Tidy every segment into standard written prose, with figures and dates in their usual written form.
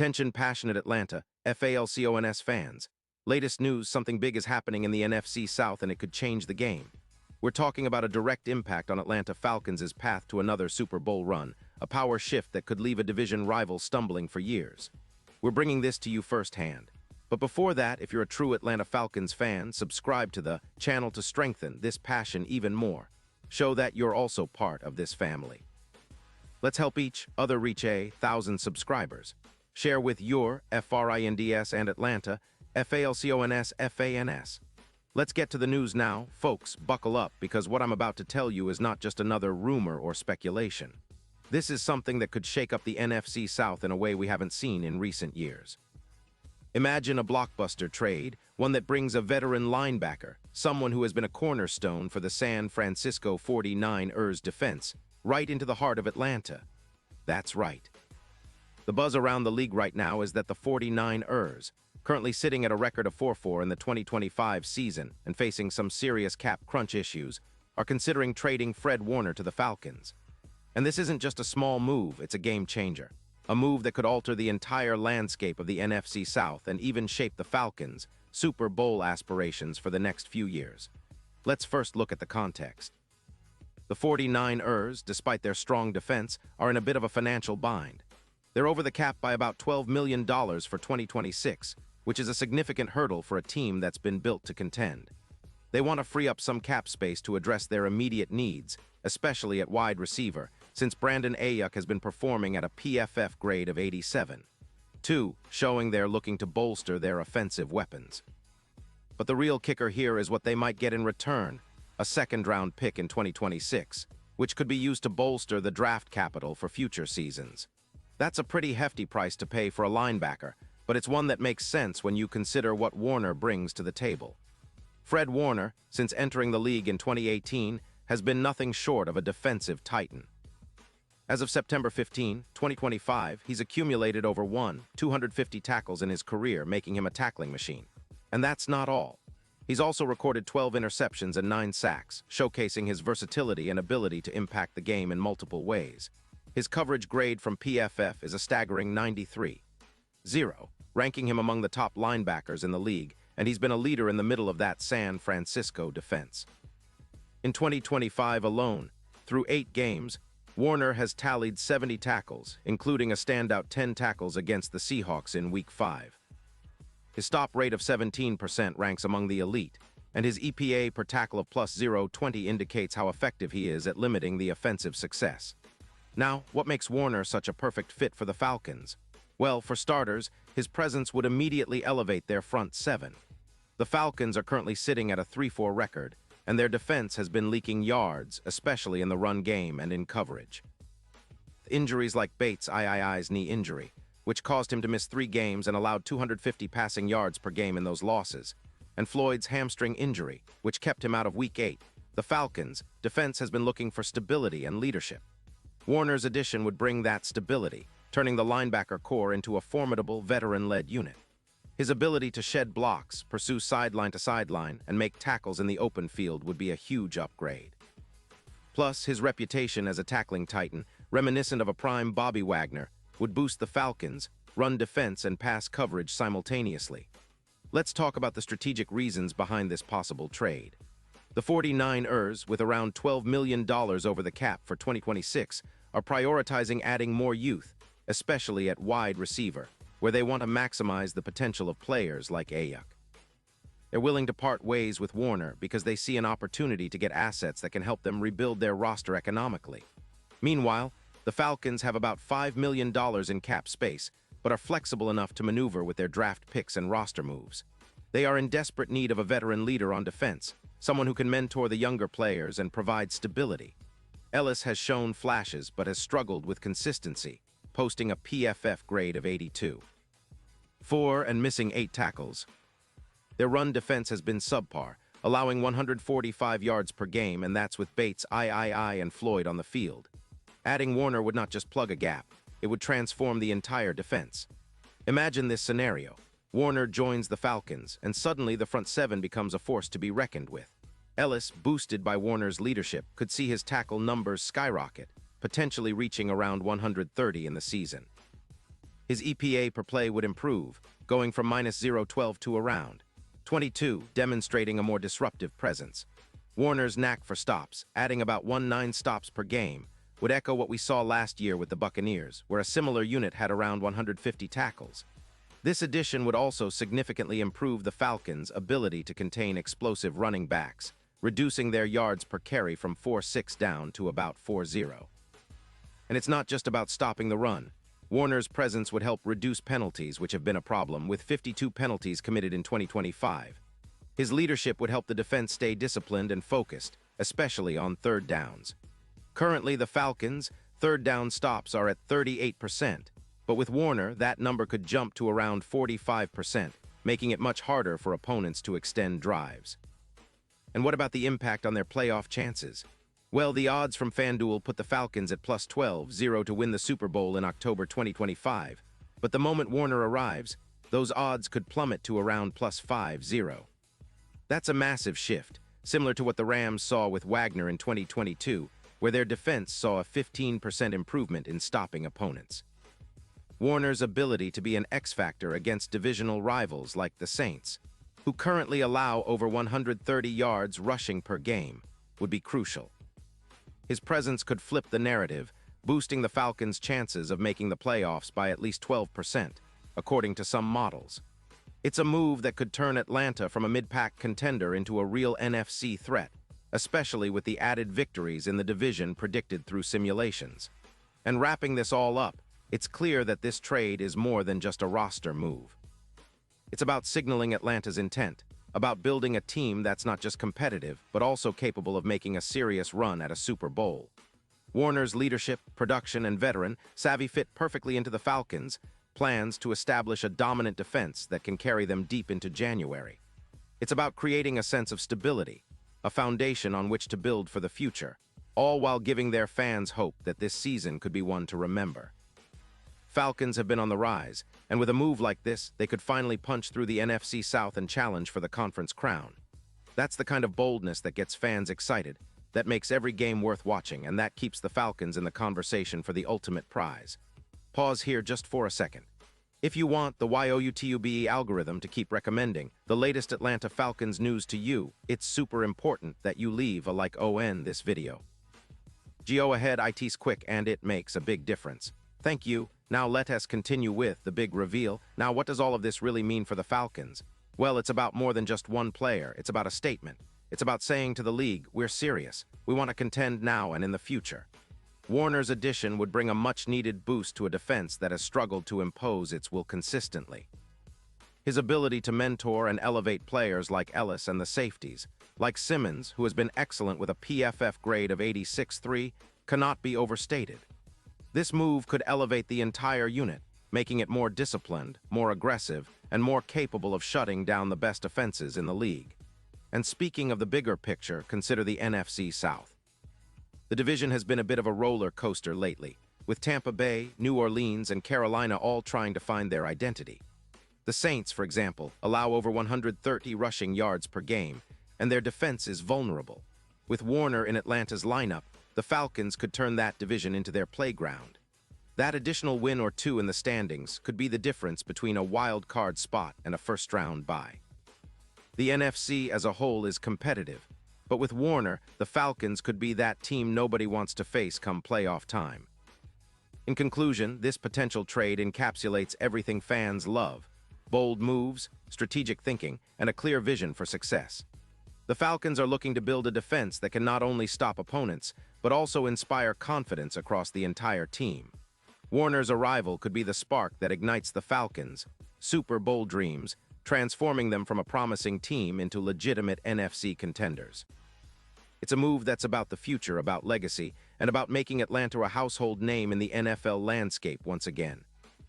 Attention passionate Atlanta, Falcons fans. Latest news, something big is happening in the NFC South and it could change the game. We're talking about a direct impact on Atlanta Falcons' path to another Super Bowl run, a power shift that could leave a division rival stumbling for years. We're bringing this to you firsthand. But before that, if you're a true Atlanta Falcons fan, subscribe to the channel to strengthen this passion even more. Show that you're also part of this family. Let's help each other reach 1,000 subscribers. Share with your FRINDS and Atlanta, FALCONS, FANS. Let's get to the news now. Folks, buckle up, because what I'm about to tell you is not just another rumor or speculation. This is something that could shake up the NFC South in a way we haven't seen in recent years. Imagine a blockbuster trade, one that brings a veteran linebacker, someone who has been a cornerstone for the San Francisco 49ers defense, right into the heart of Atlanta. That's right. The buzz around the league right now is that the 49ers, currently sitting at a record of 4-4 in the 2025 season and facing some serious cap crunch issues, are considering trading Fred Warner to the Falcons. And this isn't just a small move, it's a game changer. A move that could alter the entire landscape of the NFC South and even shape the Falcons' Super Bowl aspirations for the next few years. Let's first look at the context. The 49ers, despite their strong defense, are in a bit of a financial bind. They're over the cap by about $12 million for 2026, which is a significant hurdle for a team that's been built to contend. They want to free up some cap space to address their immediate needs, especially at wide receiver, since Brandon Ayuk has been performing at a PFF grade of 87. 2, showing they're looking to bolster their offensive weapons. But the real kicker here is what they might get in return, a second-round pick in 2026, which could be used to bolster the draft capital for future seasons. That's a pretty hefty price to pay for a linebacker, but it's one that makes sense when you consider what Warner brings to the table. Fred Warner, since entering the league in 2018, has been nothing short of a defensive titan. As of September 15, 2025, he's accumulated over 250 tackles in his career, making him a tackling machine. And that's not all. He's also recorded 12 interceptions and 9 sacks, showcasing his versatility and ability to impact the game in multiple ways. His coverage grade from PFF is a staggering 93.0, ranking him among the top linebackers in the league, and he's been a leader in the middle of that San Francisco defense. In 2025 alone, through 8 games, Warner has tallied 70 tackles, including a standout 10 tackles against the Seahawks in Week 5. His stop rate of 17% ranks among the elite, and his EPA per tackle of plus 0.20 indicates how effective he is at limiting the offensive success. Now, what makes Warner such a perfect fit for the Falcons? Well, for starters, his presence would immediately elevate their front seven. The Falcons are currently sitting at a 3-4 record, and their defense has been leaking yards, especially in the run game and in coverage. Injuries like Bates' II's knee injury, which caused him to miss 3 games and allowed 250 passing yards per game in those losses, and Floyd's hamstring injury, which kept him out of Week 8, the Falcons' defense has been looking for stability and leadership. Warner's addition would bring that stability, turning the linebacker core into a formidable veteran-led unit. His ability to shed blocks, pursue sideline to sideline, and make tackles in the open field would be a huge upgrade. Plus, his reputation as a tackling titan, reminiscent of a prime Bobby Wagner, would boost the Falcons' run defense and pass coverage simultaneously. Let's talk about the strategic reasons behind this possible trade. The 49ers, with around $12 million over the cap for 2026, are prioritizing adding more youth, especially at wide receiver, where they want to maximize the potential of players like Ayuk. They're willing to part ways with Warner because they see an opportunity to get assets that can help them rebuild their roster economically. Meanwhile, the Falcons have about $5 million in cap space, but are flexible enough to maneuver with their draft picks and roster moves. They are in desperate need of a veteran leader on defense, someone who can mentor the younger players and provide stability. Ellis has shown flashes but has struggled with consistency, posting a PFF grade of 82. 4 and missing 8 tackles. Their run defense has been subpar, allowing 145 yards per game, and that's with Bates, III, and Floyd on the field. Adding Warner would not just plug a gap, it would transform the entire defense. Imagine this scenario. Warner joins the Falcons, and suddenly the front seven becomes a force to be reckoned with. Ellis, boosted by Warner's leadership, could see his tackle numbers skyrocket, potentially reaching around 130 in the season. His EPA per play would improve, going from -0.12 to around 22, demonstrating a more disruptive presence. Warner's knack for stops, adding about 19 stops per game, would echo what we saw last year with the Buccaneers, where a similar unit had around 150 tackles. This addition would also significantly improve the Falcons' ability to contain explosive running backs, reducing their yards per carry from 4.6 down to about 4.0. And it's not just about stopping the run. Warner's presence would help reduce penalties, which have been a problem, with 52 penalties committed in 2025. His leadership would help the defense stay disciplined and focused, especially on third downs. Currently, the Falcons' third down stops are at 38%, but with Warner, that number could jump to around 45%, making it much harder for opponents to extend drives. And what about the impact on their playoff chances? Well, the odds from FanDuel put the Falcons at +12-0 to win the Super Bowl in October 2025, but the moment Warner arrives, those odds could plummet to around +5-0. That's a massive shift, similar to what the Rams saw with Wagner in 2022, where their defense saw a 15% improvement in stopping opponents. Warner's ability to be an X-factor against divisional rivals like the Saints, who currently allow over 130 yards rushing per game, would be crucial. His presence could flip the narrative, boosting the Falcons' chances of making the playoffs by at least 12%, according to some models. It's a move that could turn Atlanta from a mid-pack contender into a real NFC threat, especially with the added victories in the division predicted through simulations. And wrapping this all up, it's clear that this trade is more than just a roster move. It's about signaling Atlanta's intent, about building a team that's not just competitive, but also capable of making a serious run at a Super Bowl. Warner's leadership, production, and veteran savvy fit perfectly into the Falcons' plans to establish a dominant defense that can carry them deep into January. It's about creating a sense of stability, a foundation on which to build for the future, all while giving their fans hope that this season could be one to remember. Falcons have been on the rise, and with a move like this, they could finally punch through the NFC South and challenge for the conference crown. That's the kind of boldness that gets fans excited, that makes every game worth watching, and that keeps the Falcons in the conversation for the ultimate prize. Pause here just for a second. If you want the YOUTUBE algorithm to keep recommending the latest Atlanta Falcons news to you, it's super important that you leave a like on this video. Go ahead, it's quick and it makes a big difference. Thank you. Now let us continue with the big reveal. Now, what does all of this really mean for the Falcons? Well, it's about more than just one player. It's about a statement. It's about saying to the league, we're serious. We want to contend now and in the future. Warner's addition would bring a much-needed boost to a defense that has struggled to impose its will consistently. His ability to mentor and elevate players like Ellis and the safeties, like Simmons, who has been excellent with a PFF grade of 86.3, cannot be overstated. This move could elevate the entire unit, making it more disciplined, more aggressive, and more capable of shutting down the best offenses in the league. And speaking of the bigger picture, consider the NFC South. The division has been a bit of a roller coaster lately, with Tampa Bay, New Orleans, and Carolina all trying to find their identity. The Saints, for example, allow over 130 rushing yards per game, and their defense is vulnerable. With Warner in Atlanta's lineup, the Falcons could turn that division into their playground. That additional win or two in the standings could be the difference between a wild card spot and a first-round bye. The NFC as a whole is competitive, but with Warner, the Falcons could be that team nobody wants to face come playoff time. In conclusion, this potential trade encapsulates everything fans love: bold moves, strategic thinking, and a clear vision for success. The Falcons are looking to build a defense that can not only stop opponents, but also inspire confidence across the entire team. Warner's arrival could be the spark that ignites the Falcons' Super Bowl dreams, transforming them from a promising team into legitimate NFC contenders. It's a move that's about the future, about legacy, and about making Atlanta a household name in the NFL landscape once again.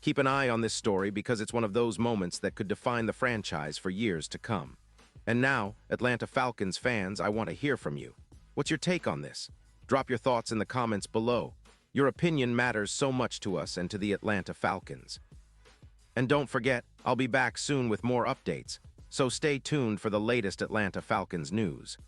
Keep an eye on this story because it's one of those moments that could define the franchise for years to come. And now, Atlanta Falcons fans, I want to hear from you. What's your take on this? Drop your thoughts in the comments below. Your opinion matters so much to us and to the Atlanta Falcons. And don't forget, I'll be back soon with more updates, so stay tuned for the latest Atlanta Falcons news.